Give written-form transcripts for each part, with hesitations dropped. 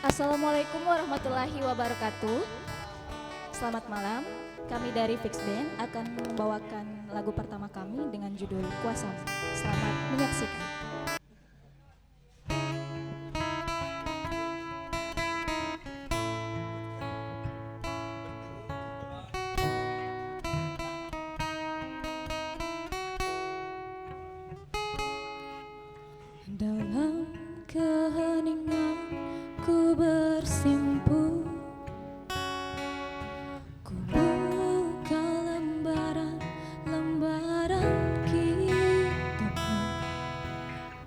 Assalamualaikum warahmatullahi wabarakatuh. Selamat malam. Kami dari Fix Band akan membawakan lagu pertama kami dengan judul Kuasamu. Selamat menyaksikan. Dalam keheningan ku bersimpu, ku buka lembaran kitabmu.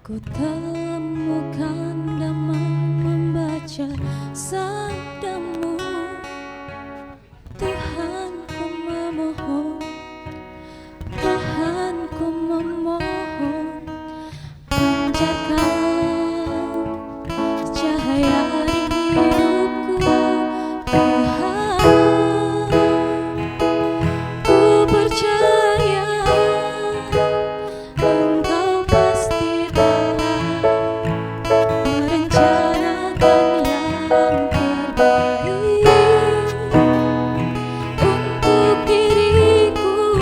Ku temukan damai membaca sabdamu. Tuhan ku memohon, Tuhan ku memohon, pancarkan cahaya di hidupku. Tuhan, ku percaya Engkau pasti telah merencanakan yang terbaik untuk diriku,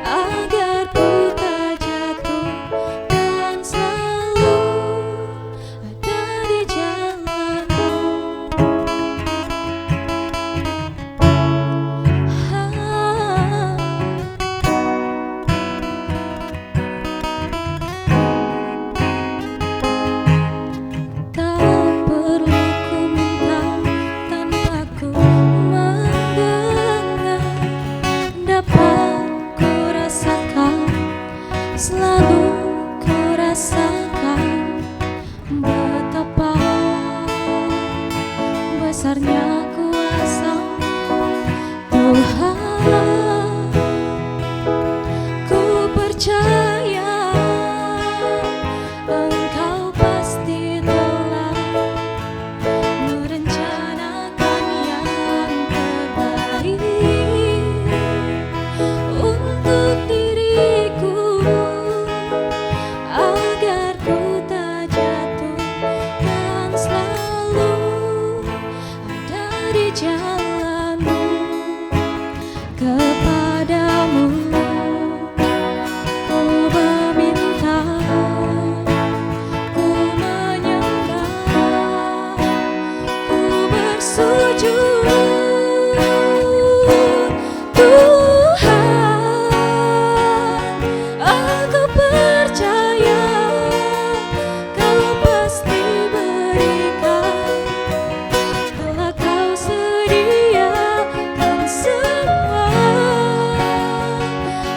agar ku tak jatuh dan selalu ada di jalanmu. Tak perlu ku minta tanpa ku mendengar, dapat ku rasakan, selalu ku rasakan betapa besarnya kuasa-Mu. Tuhan, ku percaya Engkau pasti telah merencanakan yang terbaik untuk diriku, agar ku tak jatuh dan selalu ada di jalanmu. Kepadamu ku meminta, ku menyembah, ku bersujud. Tuhan, aku percaya Kau pasti berikan, telah Kau sediakan semua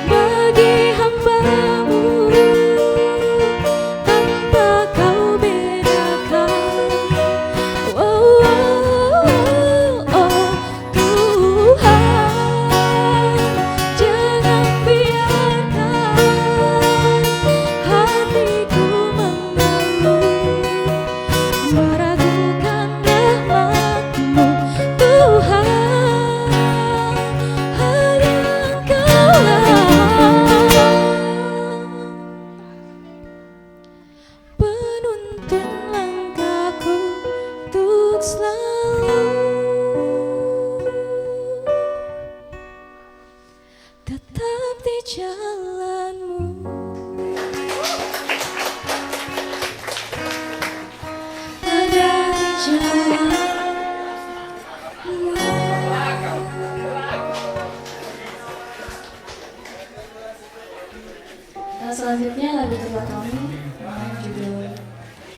bagi hamba-Mu, tanpa Kau bedakan. Oh, oh, oh, Tuhan, jangan biarkan hatiku mengeluh, meragukan rahmat-Mu. Tuhan, hanya Engkaulah penuntun langkahku untuk selalu tetap di jalanmu. Ada di jalanmu. Selanjutnya lagu kedua kami dengan judul